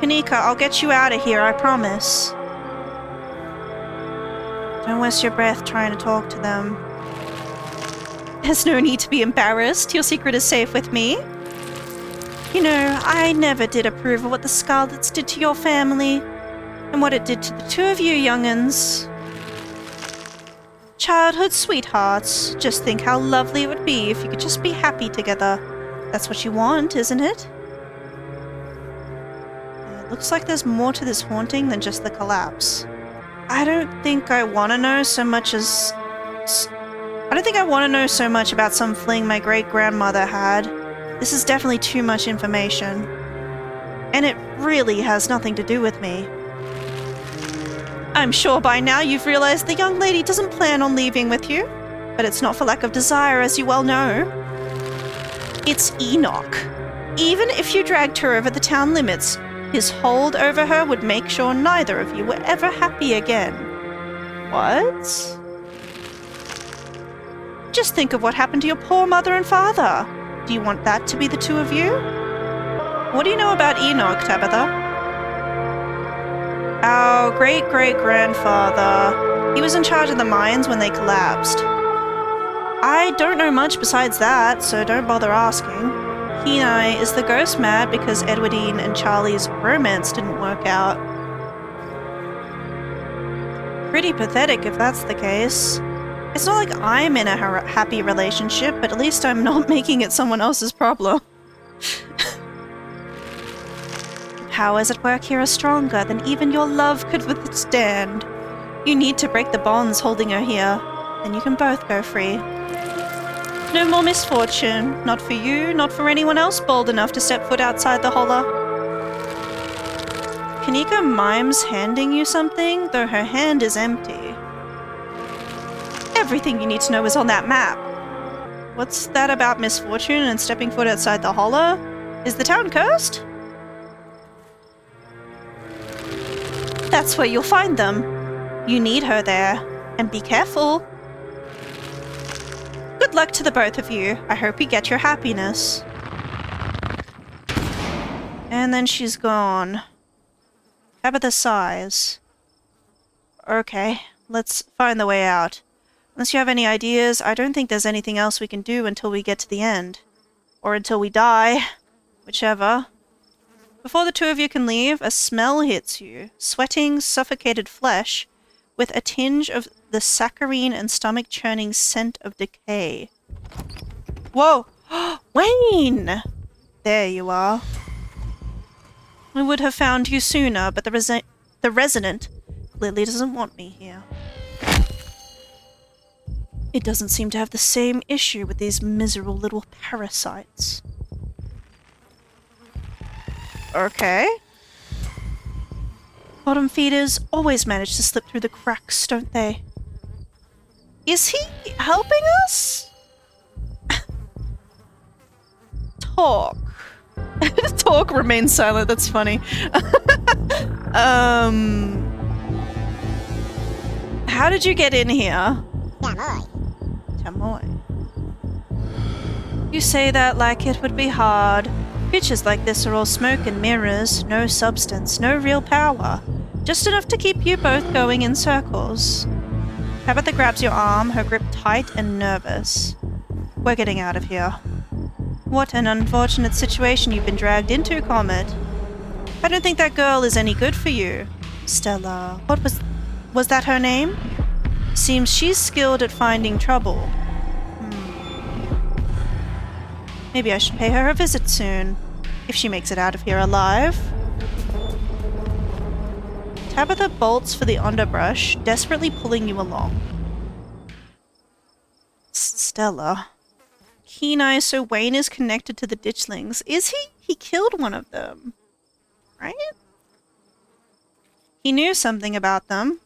Kanika, I'll get you out of here, I promise. Don't waste your breath trying to talk to them. There's no need to be embarrassed. Your secret is safe with me. You know, I never did approve of what the Scarlets did to your family, and what it did to the two of you young'uns. Childhood sweethearts. Just think how lovely it would be if you could just be happy together. That's what you want, isn't it? It looks like there's more to this haunting than just the collapse. I don't think I want to know so much about some fling my great-grandmother had. This is definitely too much information. And it really has nothing to do with me. I'm sure by now you've realized the young lady doesn't plan on leaving with you, but it's not for lack of desire, as you well know. It's Enoch. Even if you dragged her over the town limits, his hold over her would make sure neither of you were ever happy again. What? Just think of what happened to your poor mother and father. Do you want that to be the two of you? What do you know about Enoch, Tabitha? Our great-great-grandfather. He was in charge of the mines when they collapsed. I don't know much besides that, so don't bother asking. Kenai is the ghost mad because Edwardine and Charlie's romance didn't work out. Pretty pathetic if that's the case. It's not like I'm in a happy relationship, but at least I'm not making it someone else's problem. Powers at work here are stronger than even your love could withstand. You need to break the bonds holding her here, then you can both go free. No more misfortune. Not for you, not for anyone else bold enough to step foot outside the holler. Kanika mimes handing you something, though her hand is empty. Everything you need to know is on that map. What's that about misfortune and stepping foot outside the holler? Is the town cursed? That's where you'll find them. You need her there. And be careful. Good luck to the both of you. I hope you get your happiness. And then she's gone. Tabitha sighs. Okay, let's find the way out. Unless you have any ideas, I don't think there's anything else we can do until we get to the end. Or until we die. Whichever. Before the two of you can leave, a smell hits you. Sweating, suffocated flesh, with a tinge of the saccharine and stomach-churning scent of decay. Whoa! Wayne! There you are. I would have found you sooner, but the resident clearly doesn't want me here. It doesn't seem to have the same issue with these miserable little parasites. Okay. Bottom feeders always manage to slip through the cracks, don't they? Is he helping us? Talk. Talk remains silent, that's funny. How did you get in here? Tamoy. You say that like it would be hard. Creatures like this are all smoke and mirrors, no substance, no real power. Just enough to keep you both going in circles. Tabitha grabs your arm, her grip tight and nervous. We're getting out of here. What an unfortunate situation you've been dragged into, Comet. I don't think that girl is any good for you. Stella, what was that her name? Seems she's skilled at finding trouble. Maybe I should pay her a visit soon, if she makes it out of here alive. Tabitha bolts for the underbrush, desperately pulling you along. Stella. Keen-eye, so Wayne is connected to the ditchlings. Is he? He killed one of them. Right? He knew something about them.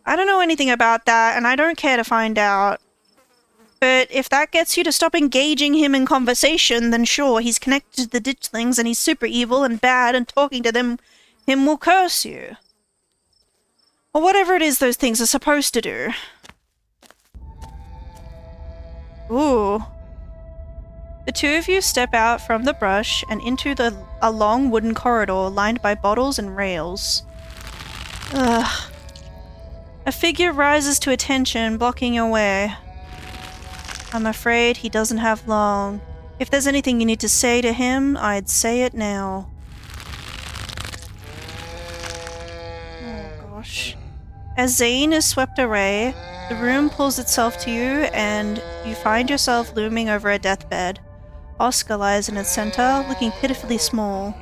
I don't know anything about that, and I don't care to find out. But if that gets you to stop engaging him in conversation, then sure, he's connected to the ditchlings and he's super evil and bad, and talking to them, him will curse you. Or whatever it is those things are supposed to do. Ooh. The two of you step out from the brush and into the a long wooden corridor lined by bottles and rails. Ugh. A figure rises to attention, blocking your way. I'm afraid he doesn't have long. If there's anything you need to say to him, I'd say it now. Oh gosh. As Zane is swept away, the room pulls itself to you and you find yourself looming over a deathbed. Oscar lies in its center, looking pitifully small.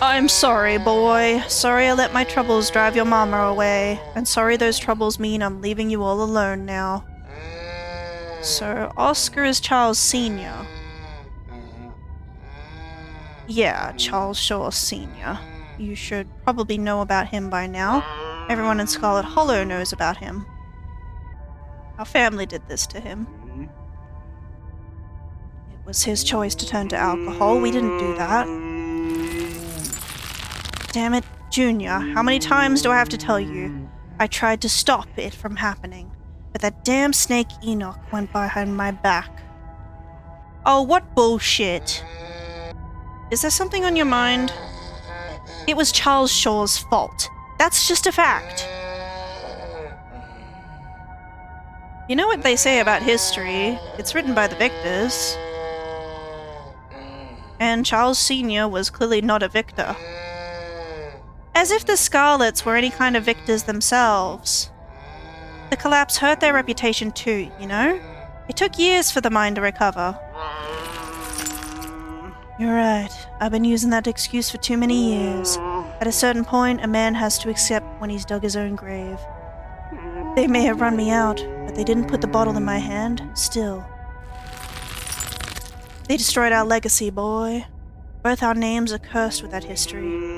I'm sorry, boy. Sorry I let my troubles drive your mama away. And sorry those troubles mean I'm leaving you all alone now. So, Oscar is Charles Sr. Yeah, Charles Shaw Sr. You should probably know about him by now. Everyone in Scarlet Hollow knows about him. Our family did this to him. It was his choice to turn to alcohol. We didn't do that. Damn it, Junior, how many times do I have to tell you? I tried to stop it from happening, but that damn snake Enoch went behind my back. Oh, what bullshit. Is there something on your mind? It was Charles Shaw's fault. That's just a fact. You know what they say about history? It's written by the victors. And Charles Sr. was clearly not a victor. As if the Scarlets were any kind of victors themselves. The collapse hurt their reputation too, you know? It took years for the mine to recover. You're right. I've been using that excuse for too many years. At a certain point, a man has to accept when he's dug his own grave. They may have run me out, but they didn't put the bottle in my hand. Still. They destroyed our legacy, boy. Both our names are cursed with that history.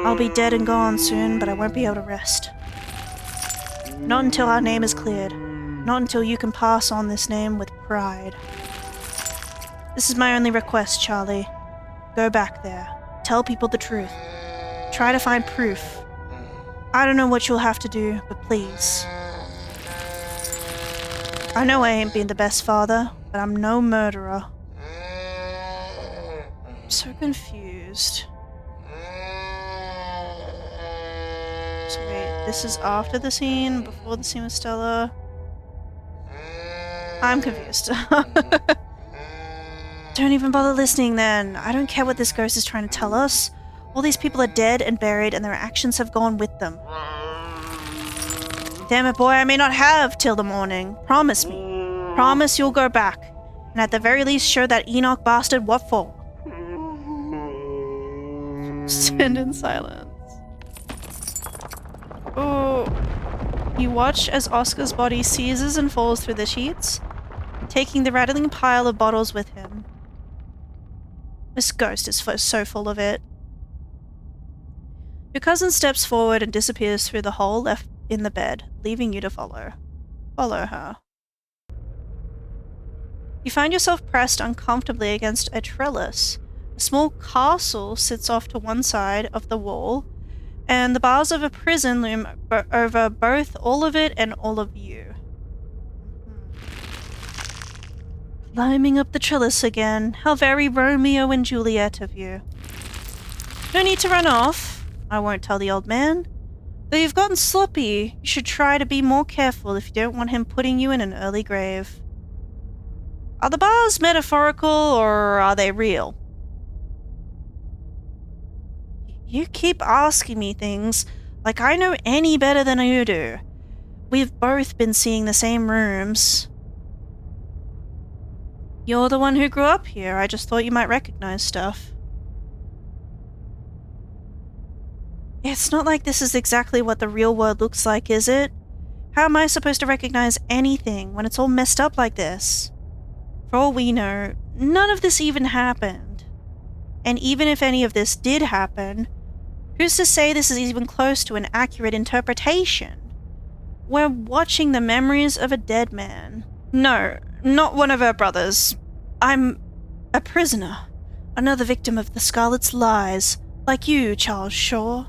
I'll be dead and gone soon, but I won't be able to rest. Not until our name is cleared. Not until you can pass on this name with pride. This is my only request, Charlie. Go back there. Tell people the truth. Try to find proof. I don't know what you'll have to do, but please. I know I ain't been the best father, but I'm no murderer. I'm so confused. So wait, this is after the scene, before the scene with Stella? I'm confused. Don't even bother listening then. I don't care what this ghost is trying to tell us. All these people are dead and buried and their actions have gone with them. Damn it, boy, I may not have till the morning. Promise me. Promise you'll go back. And at the very least show that Enoch bastard what for. Stand in silence. Oh. You watch as Oscar's body seizes and falls through the sheets, taking the rattling pile of bottles with him. This ghost is so full of it. Your cousin steps forward and disappears through the hole left in the bed, leaving you to follow. Follow her. You find yourself pressed uncomfortably against a trellis. A small castle sits off to one side of the wall, and the bars of a prison loom over both all of it and all of you. Climbing up the trellis again. How very Romeo and Juliet of you. No need to run off. I won't tell the old man. Though you've gotten sloppy, you should try to be more careful if you don't want him putting you in an early grave. Are the bars metaphorical or are they real? You keep asking me things like I know any better than you do. We've both been seeing the same rooms. You're the one who grew up here. I just thought you might recognize stuff. It's not like this is exactly what the real world looks like, is it? How am I supposed to recognize anything when it's all messed up like this? For all we know, none of this even happened. And even if any of this did happen, who's to say this is even close to an accurate interpretation? We're watching the memories of a dead man. No, not one of our brothers. I'm a prisoner. Another victim of the Scarlet's lies. Like you, Charles Shaw.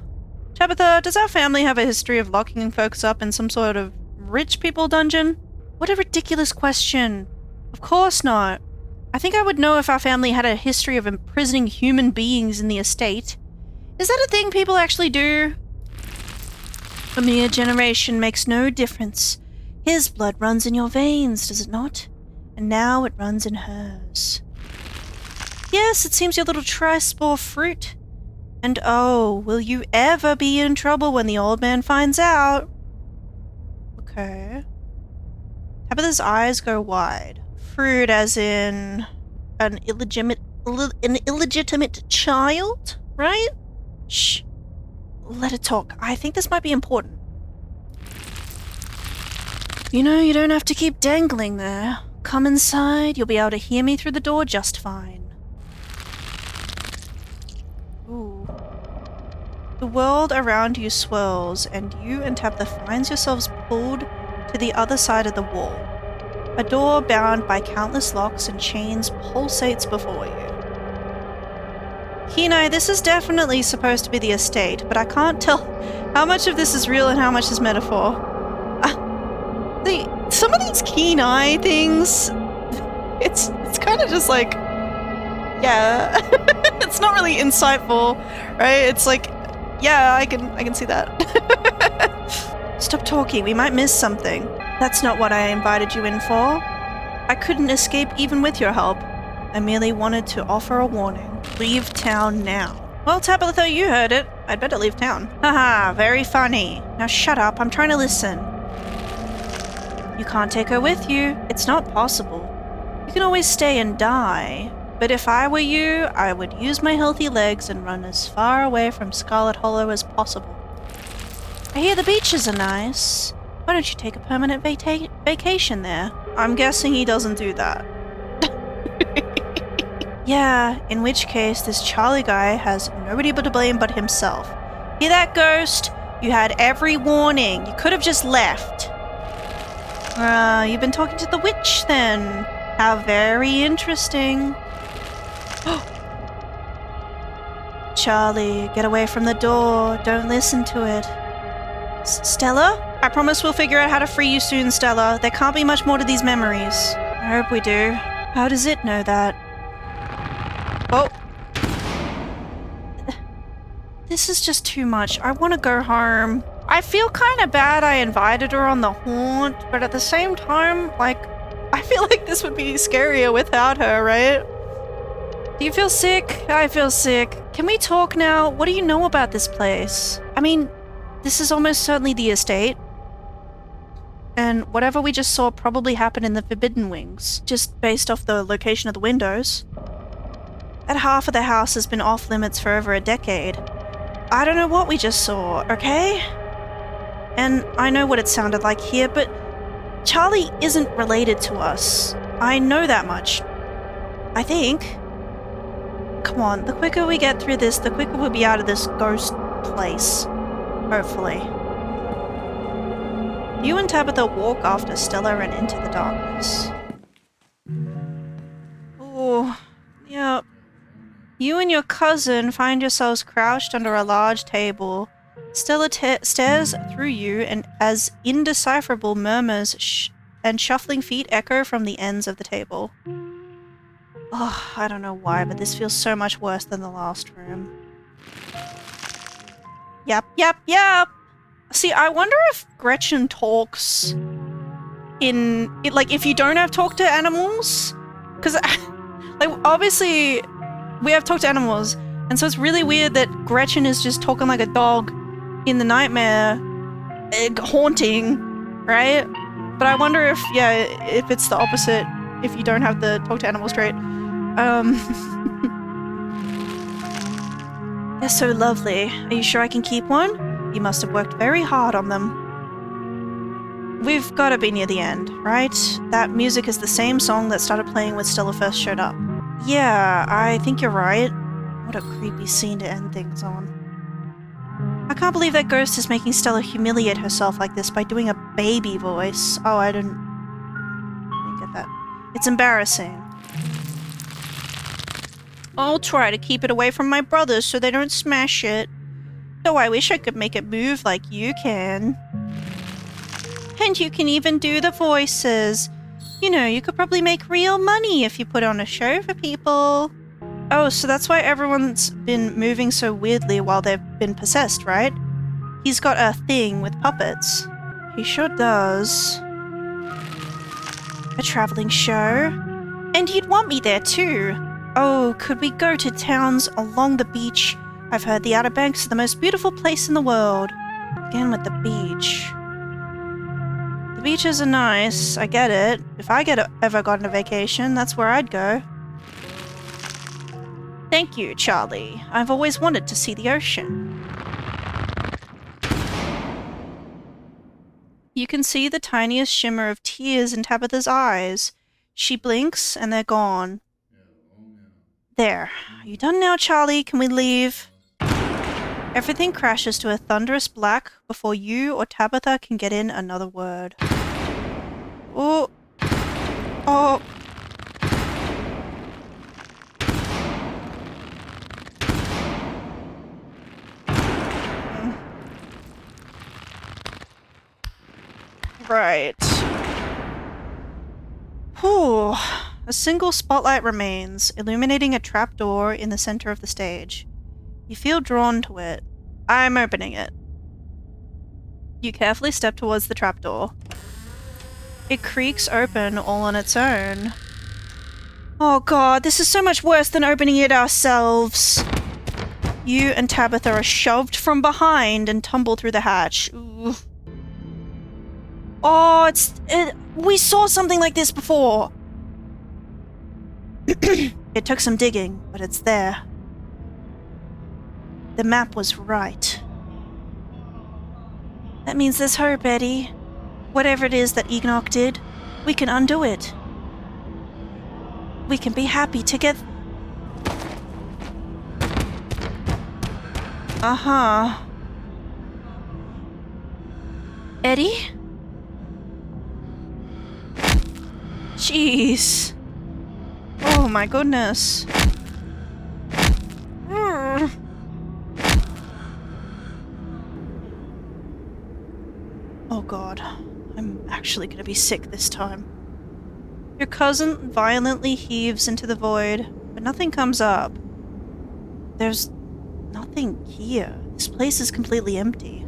Tabitha, does our family have a history of locking folks up in some sort of rich people dungeon? What a ridiculous question. Of course not. I think I would know if our family had a history of imprisoning human beings in the estate. Is that a thing people actually do? A mere generation makes no difference. His blood runs in your veins, does it not? And now it runs in hers. Yes, it seems your little tri-spore fruit. And oh, will you ever be in trouble when the old man finds out? Okay. Tabitha's eyes go wide. Fruit as in an illegitimate child, right? Shh. Let it talk. I think this might be important. You know, you don't have to keep dangling there. Come inside, you'll be able to hear me through the door just fine. Ooh. The world around you swirls, and you and Tabitha finds yourselves pulled to the other side of the wall. A door bound by countless locks and chains pulsates before you. Kenai, this is definitely supposed to be the estate, but I can't tell how much of this is real and how much is metaphor. Some of these Kenai things, it's kind of just like, yeah, it's not really insightful, right? It's like, yeah, I can see that. Stop talking, we might miss something. That's not what I invited you in for. I couldn't escape even with your help. I merely wanted to offer a warning. Leave town now. Well, Tabitha, you heard it. I'd better leave town. Haha, very funny. Now shut up, I'm trying to listen. You can't take her with you. It's not possible. You can always stay and die. But if I were you, I would use my healthy legs and run as far away from Scarlet Hollow as possible. I hear the beaches are nice. Why don't you take a permanent vacation there? I'm guessing he doesn't do that. Yeah, in which case this Charlie guy has nobody but to blame but himself. Hear that, Ghost? You had every warning. You could have just left. You've been talking to the witch then. How very interesting. Charlie, get away from the door. Don't listen to it. Stella? I promise we'll figure out how to free you soon, Stella. There can't be much more to these memories. I hope we do. How does it know that? Oh. This is just too much. I want to go home. I feel kind of bad I invited her on the haunt, but at the same time, like, I feel like this would be scarier without her, right? Do you feel sick? I feel sick. Can we talk now? What do you know about this place? I mean, this is almost certainly the estate. And whatever we just saw probably happened in the Forbidden Wings, just based off the location of the windows. That half of the house has been off limits for over a decade. I don't know what we just saw, okay? And I know what it sounded like here, but Charlie isn't related to us. I know that much. I think. Come on, the quicker we get through this, the quicker we'll be out of this ghost place. Hopefully. You and Tabitha walk after Stella and into the darkness. Oh, yeah. You and your cousin find yourselves crouched under a large table. Stella stares through you and as indecipherable murmurs and shuffling feet echo from the ends of the table. Oh, I don't know why, but this feels so much worse than the last room. Yep. See, I wonder if Gretchen talks like, if you don't have talk to animals? Because, like, obviously, we have talk to animals, and so it's really weird that Gretchen is just talking like a dog in the nightmare, haunting, right? But I wonder if, yeah, if it's the opposite, if you don't have the talk to animals trait. They're so lovely. Are you sure I can keep one? You must have worked very hard on them. We've got to be near the end, right? That music is the same song that started playing when Stella first showed up. Yeah, I think you're right. What a creepy scene to end things on. I can't believe that ghost is making Stella humiliate herself like this by doing a baby voice. Oh, I didn't get that. It's embarrassing. I'll try to keep it away from my brothers so they don't smash it. Though I wish I could make it move like you can. And you can even do the voices. You know, you could probably make real money if you put on a show for people. Oh, so that's why everyone's been moving so weirdly while they've been possessed, right? He's got a thing with puppets. He sure does. A traveling show? And he'd want me there too. Oh, could we go to towns along the beach? I've heard the Outer Banks are the most beautiful place in the world. Again with the beach. The beaches are nice, I get it. If I ever got on a vacation, that's where I'd go. Thank you, Charlie. I've always wanted to see the ocean. You can see the tiniest shimmer of tears in Tabitha's eyes. She blinks and they're gone. There. Are you done now, Charlie? Can we leave? Everything crashes to a thunderous black before you or Tabitha can get in another word. Oh. Oh. Right. Whew. A single spotlight remains, illuminating a trapdoor in the center of the stage. You feel drawn to it. I'm opening it. You carefully step towards the trapdoor. It creaks open all on its own. Oh god, this is so much worse than opening it ourselves. You and Tabitha are shoved from behind and tumble through the hatch. Ooh. Oh, we saw something like this before. It took some digging, but it's there. The map was right. That means there's hope, Eddie. Whatever it is that Enoch did, we can undo it. We can be happy together. Uh-huh. Eddie? Jeez. Oh my goodness. Oh god. I'm actually gonna be sick this time. Your cousin violently heaves into the void, but nothing comes up. There's nothing here. This place is completely empty.